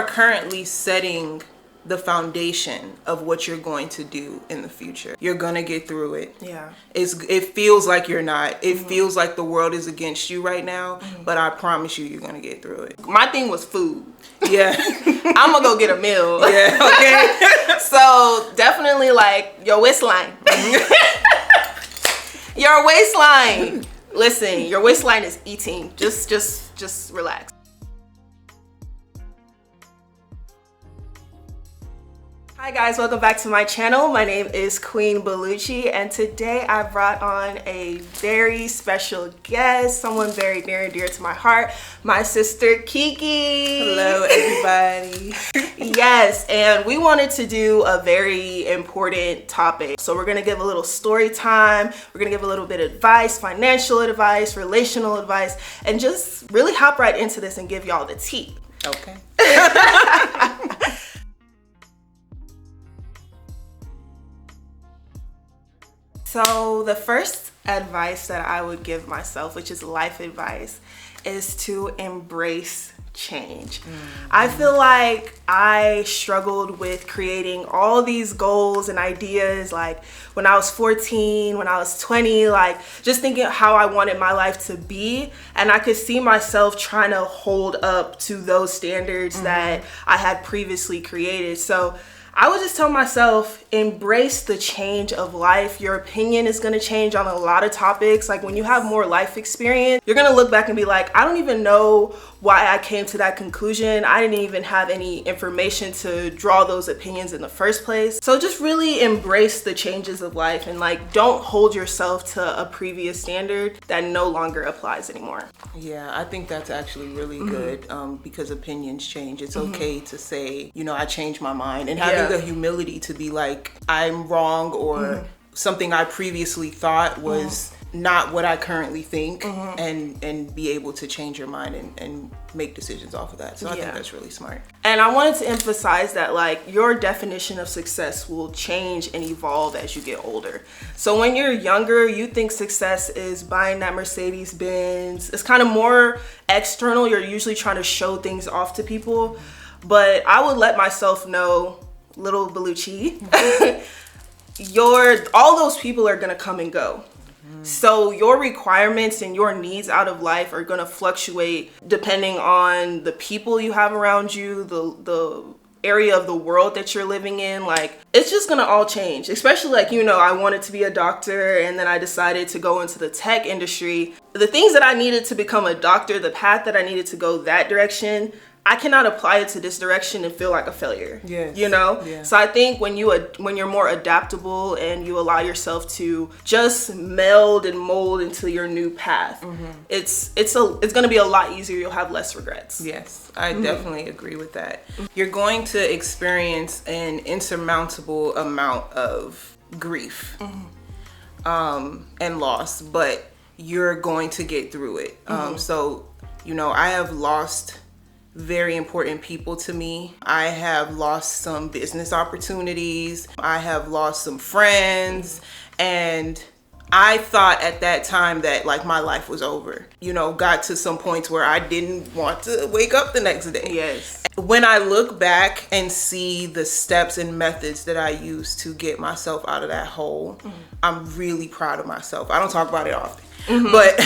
are currently setting the foundation of what you're going to do in the future. You're gonna get through it. Yeah. It feels like you're not. It feels like the world is against you right now, but I promise you're gonna get through it. My thing was food. Yeah. I'm gonna go get a meal. Yeah. Okay. So definitely like your waistline. Your waistline. Listen, your waistline is eating. Just relax. Hi guys, welcome back to my channel. My name is QueenBeluchi, and today I brought on a very special guest, someone very near and dear to my heart, my sister Kiki. Hello everybody. Yes, and we wanted to do a very important topic. So we're gonna give a little story time, we're gonna give a little bit of advice, financial advice, relational advice, and just really hop right into this and give y'all the tea. Okay. So the first advice that I would give myself, which is life advice, is to embrace change. I feel like I struggled with creating all these goals and ideas like when I was 14, when I was 20, like just thinking how I wanted my life to be, and I could see myself trying to hold up to those standards that I had previously created. So I would just tell myself, embrace the change of life. Your opinion is gonna change on a lot of topics. Like when you have more life experience, you're gonna look back and be like, I don't even know why I came to that conclusion. I didn't even have any information to draw those opinions in the first place. So just really embrace the changes of life and like, don't hold yourself to a previous standard that no longer applies anymore. Yeah, I think that's actually really good because opinions change. It's okay to say, you know, I changed my mind, and having the humility to be like, I'm wrong, or something I previously thought was not what I currently think, and be able to change your mind and make decisions off of that. So I think that's really smart. And I wanted to emphasize that like your definition of success will change and evolve as you get older. So when you're younger, you think success is buying that Mercedes Benz. It's kind of more external. You're usually trying to show things off to people. But I would let myself know, little Beluchi, all those people are gonna come and go. So your requirements and your needs out of life are gonna fluctuate depending on the people you have around you, the area of the world that you're living in. Like, it's just gonna all change. Especially like, you know, I wanted to be a doctor and then I decided to go into the tech industry. The things that I needed to become a doctor, the path that I needed to go that direction, I cannot apply it to this direction and feel like a failure. Yes. You know? Yeah. So I think when you're more adaptable and you allow yourself to just meld and mold into your new path, it's gonna be a lot easier. You'll have less regrets. Yes, I definitely agree with that. You're going to experience an insurmountable amount of grief and loss, but you're going to get through it. So, you know, I have lost very important people to me. I have lost some business opportunities. I have lost some friends, and I thought at that time that like my life was over. You know, got to some points where I didn't want to wake up the next day. Yes. When I look back and see the steps and methods that I used to get myself out of that hole, I'm really proud of myself. I don't talk about it often. But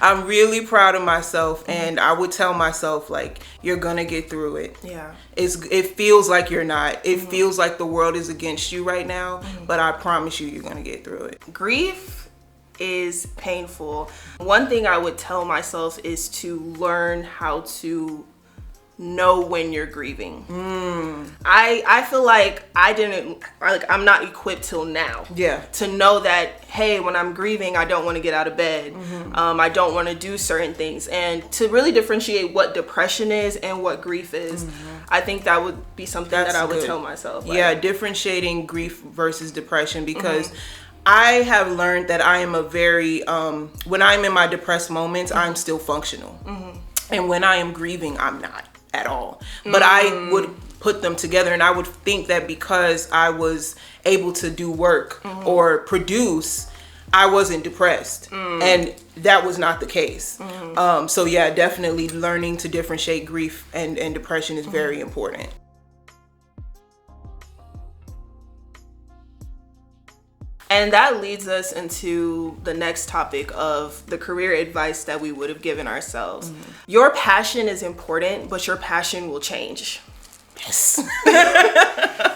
I'm really proud of myself, and I would tell myself like, you're gonna get through it. Yeah. It feels like you're not. It feels like the world is against you right now, but I promise you're gonna get through it. Grief is painful. One thing I would tell myself is to learn how to know when you're grieving. I feel like I'm not equipped till now to know that, hey, when I'm grieving, I don't want to get out of bed. I don't want to do certain things, and to really differentiate what depression is and what grief is. I think that would be something that I would tell myself. Like, yeah, differentiating grief versus depression, because I have learned that I am a very when I'm in my depressed moments, I'm still functional, and when I am grieving, I'm not at all. But I would put them together, and I would think that because I was able to do work or produce, I wasn't depressed, and that was not the case. So yeah, definitely learning to differentiate grief and depression is very important. And that leads us into the next topic of the career advice that we would have given ourselves. Your passion is important, but your passion will change. Yes.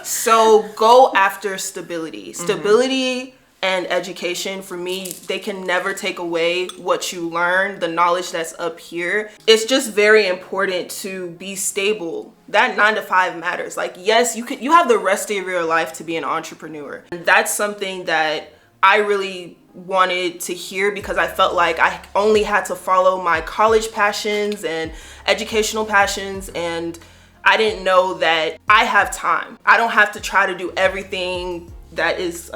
So go after stability. Stability and education, for me, they can never take away what you learn, the knowledge that's up here. It's just very important to be stable. That 9 to 5 matters. Like, yes, you have the rest of your life to be an entrepreneur. And that's something that I really wanted to hear, because I felt like I only had to follow my college passions and educational passions, and I didn't know that I have time. I don't have to try to do everything that is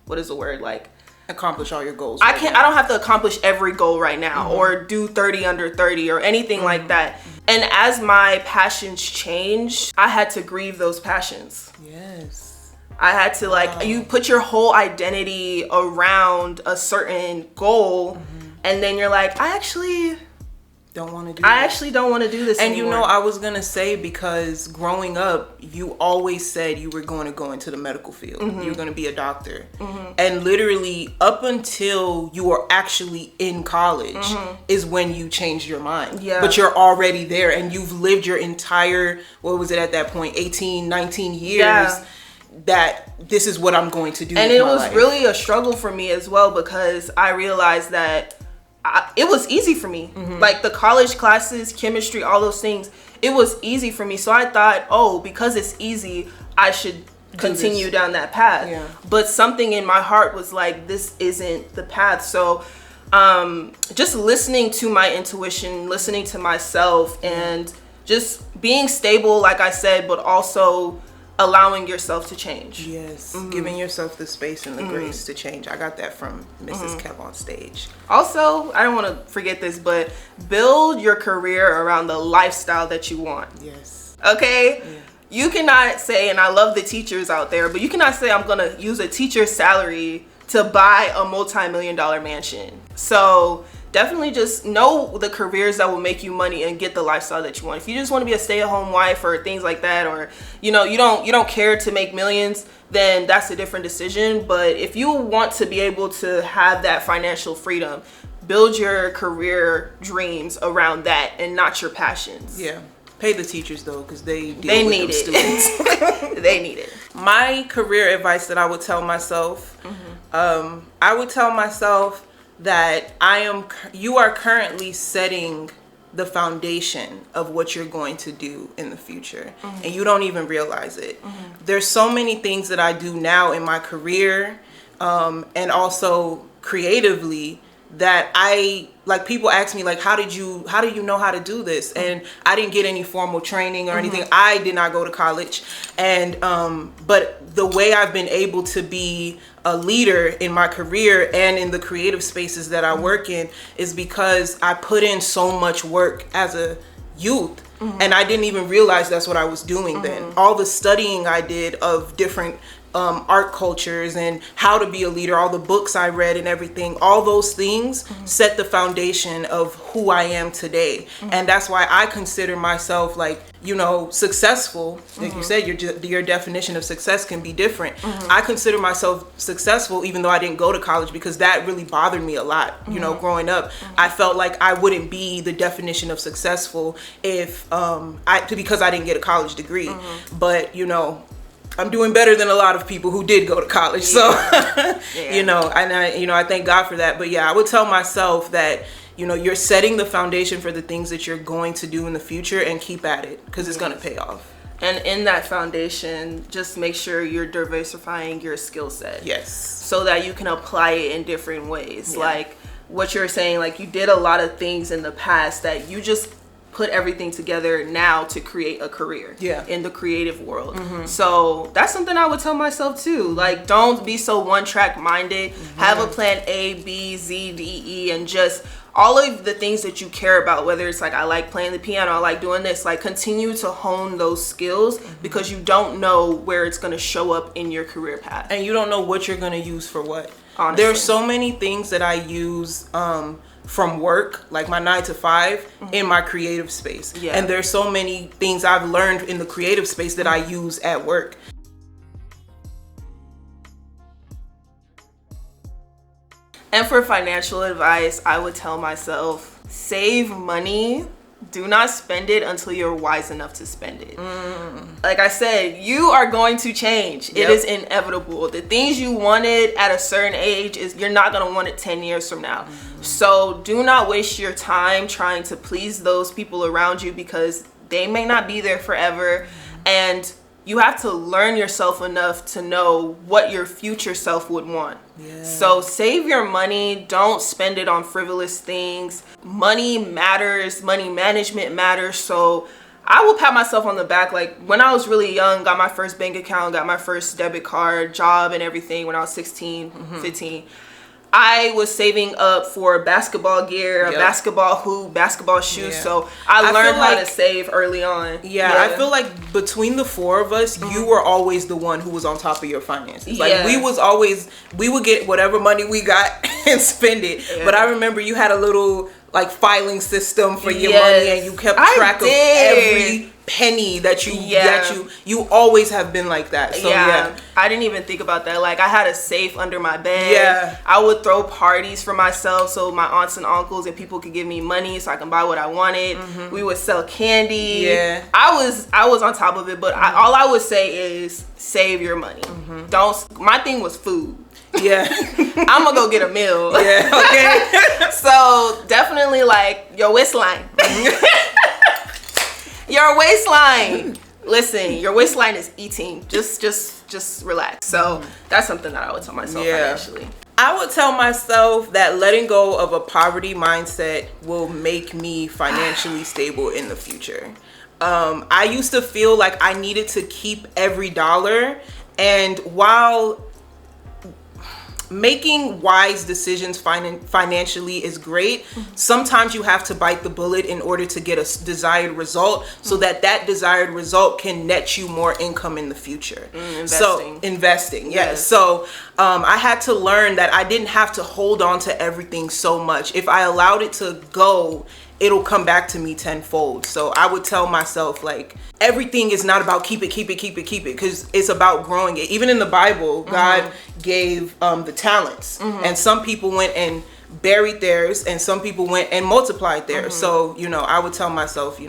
what is the word, like, accomplish all your goals. I don't have to accomplish every goal right now, or do 30 under 30 or anything like that. And as my passions changed, I had to grieve those passions. Yes. I had to, like, you put your whole identity around a certain goal, and then you're like, I actually don't want to do this and anymore. you know, I was gonna say, because growing up, you always said you were going to go into the medical field. You were going to be a doctor. And literally up until you were actually in college is when you changed your mind. Yeah. But you're already there, and you've lived your entire, what was it at that point, 18, 19 years that this is what I'm going to do. And with it my was life. really a struggle for me as well, because I realized that it was easy for me. Like the college classes, chemistry, all those things, it was easy for me. So I thought, oh, because it's easy, I should continue down that path. Yeah. But something in my heart was like, this isn't the path. So just listening to my intuition, listening to myself, and just being stable, like I said, but also allowing yourself to change. Yes, giving yourself the space and the grace to change. I got that from Mrs. Kev on stage. Also, I don't want to forget this, but build your career around the lifestyle that you want. Yes. Okay? Yeah. You cannot say, and I love the teachers out there, but you cannot say I'm going to use a teacher's salary to buy a multi-million-dollar mansion. So definitely just know the careers that will make you money and get the lifestyle that you want. If you just want to be a stay-at-home wife or things like that, or you don't care to make millions, then that's a different decision. But if you want to be able to have that financial freedom, build your career dreams around that and not your passions. Yeah. Pay the teachers though, because they need students. They need it. My career advice that I would tell myself, I would tell myself that you are currently setting the foundation of what you're going to do in the future, and you don't even realize it. There's so many things that I do now in my career, and also creatively, that people ask me, like, how do you know how to do this? And I didn't get any formal training or anything. I did not go to college, and but the way I've been able to be a leader in my career and in the creative spaces that I work in is because I put in so much work as a youth, and I didn't even realize that's what I was doing then. All the studying I did of different art cultures and how to be a leader, all the books I read and everything, all those things set the foundation of who I am today. And that's why I consider myself, like, successful. Like you said, your definition of success can be different. I consider myself successful even though I didn't go to college, because that really bothered me a lot. Growing up, I felt like I wouldn't be the definition of successful if because I didn't get a college degree. But I'm doing better than a lot of people who did go to college. So, and I thank God for that. But yeah, I would tell myself that, you're setting the foundation for the things that you're going to do in the future, and keep at it, because it's going to pay off. And in that foundation, just make sure you're diversifying your skill set. Yes. So that you can apply it in different ways. Yeah. Like what you're saying, like you did a lot of things in the past that you just put everything together now to create a career in the creative world. So that's something I would tell myself too. Like, don't be so one-track minded. Have a plan A, B, Z, D, E, and just all of the things that you care about, whether it's like, I like playing the piano, I like doing this, like continue to hone those skills, because you don't know where it's going to show up in your career path. And you don't know what you're going to use for what. honestly. There's so many things that I use from work, like my 9 to 5, in my creative space. Yeah. And there's so many things I've learned in the creative space that I use at work. And for financial advice, I would tell myself, save money. Do not spend it until you're wise enough to spend it. Like I said, you are going to change. It is inevitable. The things you wanted at a certain age, you're not going to want it 10 years from now. So do not waste your time trying to please those people around you, because they may not be there forever. And you have to learn yourself enough to know what your future self would want. Yeah. So save your money. Don't spend it on frivolous things. Money matters. Money management matters. So I will pat myself on the back. Like when I was really young, got my first bank account, got my first debit card, job and everything when I was 16, 15. I was saving up for basketball gear, a basketball hoop, basketball shoes. Yeah. So I learned how to save early on. Yeah, I feel like between the four of us, you were always the one who was on top of your finances. Like we would get whatever money we got and spend it. Yeah. But I remember you had a little like filing system for your money, and you kept track of every penny that you always have been like that. So I didn't even think about that. Like I had a safe under my bed. I would throw parties for myself so my aunts and uncles and people could give me money so I can buy what I wanted. We would sell candy. I was on top of it, but all I would say is save your money. My thing was food. I'm gonna go get a meal. Okay. So definitely like your waistline. Your waistline. Listen, your waistline is eating. Just relax. So that's something that I would tell myself financially. I would tell myself that letting go of a poverty mindset will make me financially stable in the future. I used to feel like I needed to keep every dollar, and while making wise decisions financially is great, sometimes you have to bite the bullet in order to get a desired result, so that desired result can net you more income in the future. Investing, yes. So I had to learn that I didn't have to hold on to everything so much. If I allowed it to go, it'll come back to me tenfold. So I would tell myself, like, everything is not about keep it, because it's about growing it. Even in the Bible, God gave the talents, and some people went and buried theirs, and some people went and multiplied theirs. So, I would tell myself,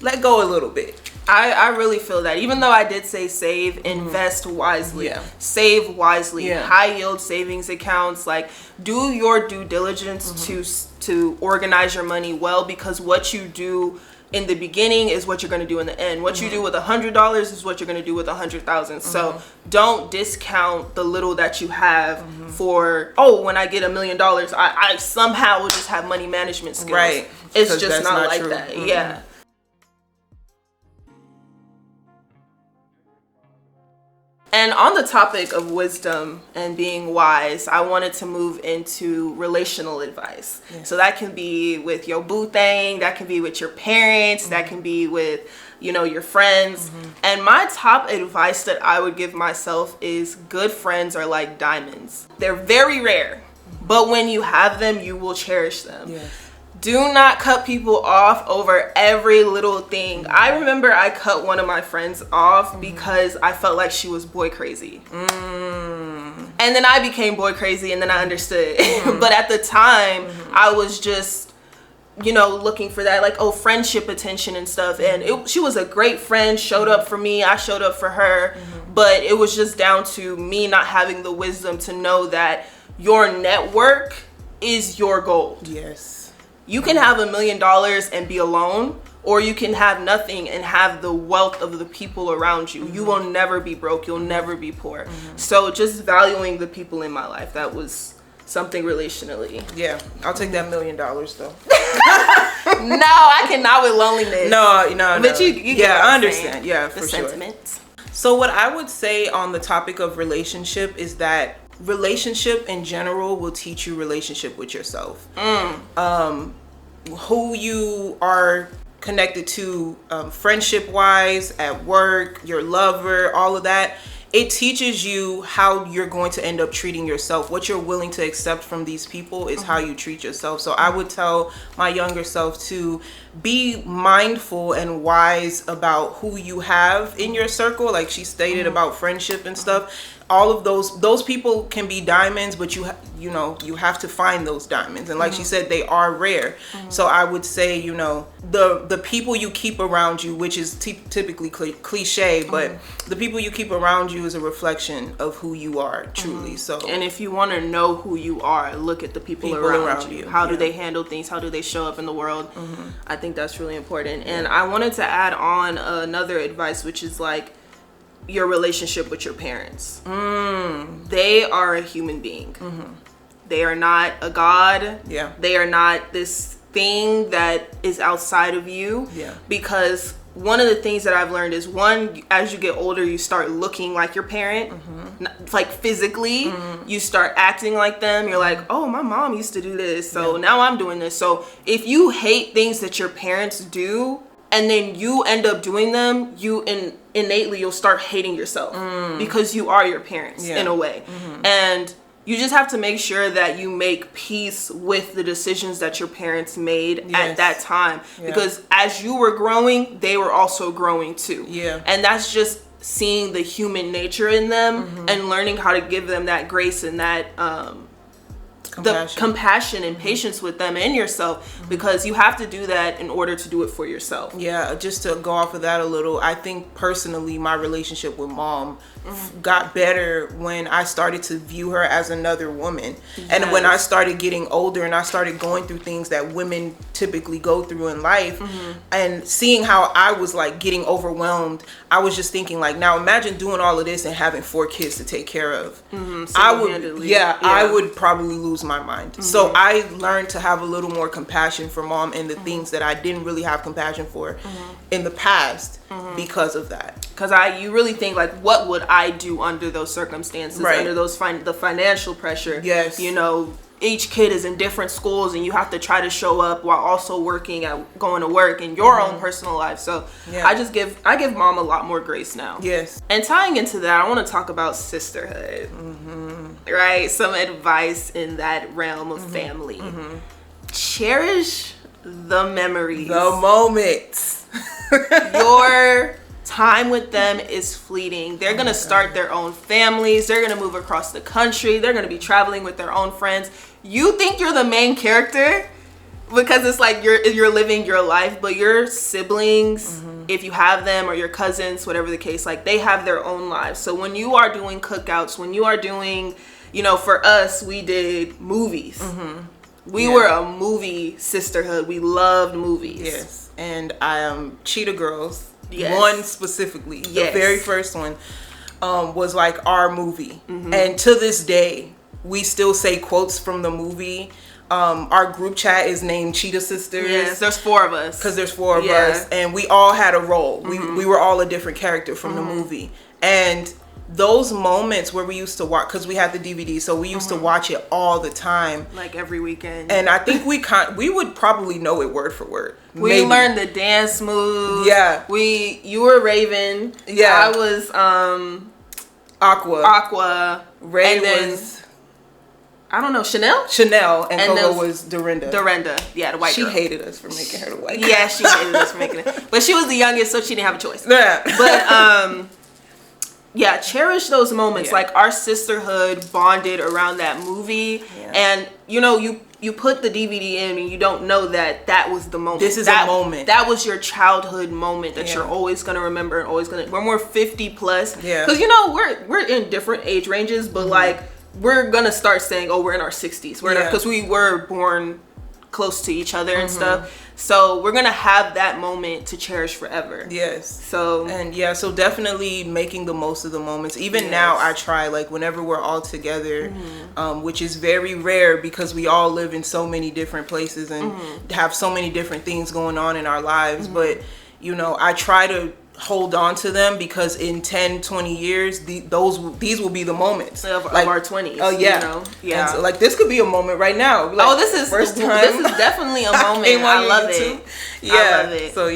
let go a little bit. I really feel that. Even though I did say save, invest wisely. Save wisely. High yield savings accounts. Like, do your due diligence to organize your money well, because what you do in the beginning is what you're going to do in the end. What you do with $100 is what you're going to do with 100,000. So don't discount the little that you have for, when I get $1 million, I somehow will just have money management skills. Right. It's just not like that. Yeah. And on the topic of wisdom and being wise, I wanted to move into relational advice. So that can be with your boo thing, that can be with your parents, that can be with, your friends. And my top advice that I would give myself is good friends are like diamonds. They're very rare, but when you have them, you will cherish them. Do not cut people off over every little thing. I remember I cut one of my friends off because I felt like she was boy crazy. And then I became boy crazy, and then I understood. But at the time, I was just, looking for that, like, friendship attention and stuff. And she was a great friend, showed up for me, I showed up for her. But it was just down to me not having the wisdom to know that your network is your gold. You can have $1 million and be alone, or you can have nothing and have the wealth of the people around you. You will never be broke. You'll never be poor. So just valuing the people in my life, that was something relationally. Yeah, I'll take that $1 million though. No, I cannot with loneliness. No. But you get I understand. Yeah, for sure. Sentiment. So what I would say on the topic of relationship is that relationship in general will teach you relationship with yourself. Who you are connected to friendship wise, at work, your lover, all of that, it teaches you how you're going to end up treating yourself. What you're willing to accept from these people is how you treat yourself. So I would tell my younger self to be mindful and wise about who you have in your circle, like she stated about friendship and stuff. All of those people can be diamonds, but you have to find those diamonds, and like she said, they are rare. So I would say, the people you keep around you, which is typically cliche, but the people you keep around you is a reflection of who you are truly. So, and if you want to know who you are, look at the people around you. How do they handle things? How do they show up in the world? I think that's really important. And I wanted to add on another advice, which is like your relationship with your parents. They are a human being. They are not a god. They are not this thing that is outside of you. Because one of the things that I've learned is, one, as you get older, you start looking like your parent, like physically. You start acting like them. You're like, oh, my mom used to do this, so now I'm doing this. So if you hate things that your parents do, and then you end up doing them, innately you'll start hating yourself because you are your parents in a way. And you just have to make sure that you make peace with the decisions that your parents made at that time. Because as you were growing, they were also growing too. And that's just seeing the human nature in them and learning how to give them that grace and that compassion and patience with them and yourself, because you have to do that in order to do it for yourself. Just to go off of that a little, I think personally my relationship with mom got better when I started to view her as another woman. And when I started getting older and I started going through things that women typically go through in life, and seeing how I was like getting overwhelmed, I was just thinking like, now imagine doing all of this and having 4 kids to take care of. I would probably lose my mind. So I learned to have a little more compassion for mom and the things that I didn't really have compassion for in the past because of that. Because you really think like, what would I do under those circumstances, under those the financial pressure? Each kid is in different schools and you have to try to show up while also going to work in your own personal life. So I give mom a lot more grace now. And tying into that, I want to talk about sisterhood. Right? Some advice in that realm of family. Cherish the memories. The moments. Your time with them is fleeting. They're going to start their own families. They're going to move across the country. They're going to be traveling with their own friends. You think you're the main character because it's like you're living your life, but your siblings, if you have them, or your cousins, whatever the case, like they have their own lives. So when you are doing cookouts, when you are doing, for us, we did movies. We were a movie sisterhood. We loved movies. And I am Cheetah Girls. One specifically, the very first one was like our movie, and to this day we still say quotes from the movie. Our group chat is named Cheetah Sisters. There's 4 of us because there's 4 of us, and we all had a role. We were all a different character from the movie. And those moments where we used to watch, because we had the DVD, so we used to watch it all the time, like every weekend. And I think we would probably know it word for word. We learned the dance moves. You were Raven. I was Aqua. Ray was, I don't know, Chanel, and Coco was Dorinda. The white girl. She hated us for making her the white girl. Yeah, she hated us for making it. But she was the youngest, so she didn't have a choice. But cherish those moments. Like our sisterhood bonded around that movie, and you put the DVD in and you don't know that was the moment. This is a moment. That was your childhood moment that you're always gonna remember and always gonna. When we're 50 plus, because we're in different age ranges, but like we're gonna start saying, oh, we're in our 60s. Because we were born close to each other and stuff. So we're gonna have that moment to cherish forever. So definitely making the most of the moments. Even now I try, like whenever we're all together, which is very rare because we all live in so many different places and have so many different things going on in our lives. But I try to hold on to them because in 10-20 years these will be the moments of our 20s. And so, like, this could be a moment right now. Like, this is definitely a moment. I love it. I love it. So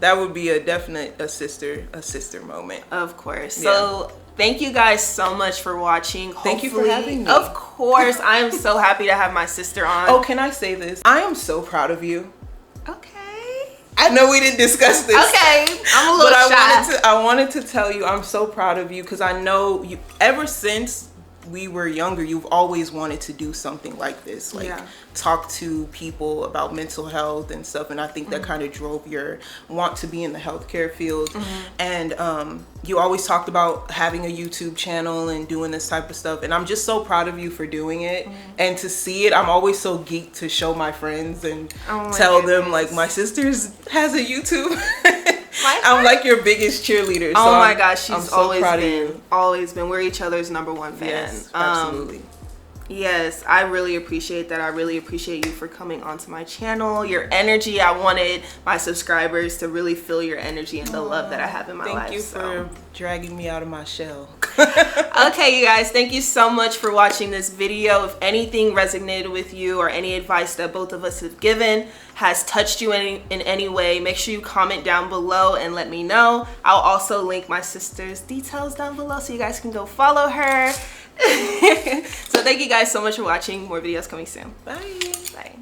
that would be a definite sister moment, of course. So thank you guys so much for watching. Thank you for having me. Of course. I am so happy to have my sister on. Oh, can I say this? I am so proud of you. Okay. I know we didn't discuss this. Okay. I'm a little shy. I wanted to tell you I'm so proud of you because I know you, ever since we were younger, you've always wanted to do something like this, like talk to people about mental health and stuff. And I think that kind of drove your want to be in the healthcare field. And you always talked about having a YouTube channel and doing this type of stuff. And I'm just so proud of you for doing it. And to see it, I'm always so geeked to show my friends and tell them like my sister's has a YouTube. I'm like your biggest cheerleader. Oh my gosh, she's so always proud been. of you. Always been. We're each other's number one fan. Yes, absolutely. Yes, I really appreciate that. I really appreciate you for coming onto my channel. Your energy, I wanted my subscribers to really feel your energy and the love that I have in my life. Thank you for dragging me out of my shell. Okay, you guys, thank you so much for watching this video. If anything resonated with you or any advice that both of us have given has touched you in any way, make sure you comment down below and let me know. I'll also link my sister's details down below so you guys can go follow her. So thank you guys so much for watching. More videos coming soon. Bye. Bye.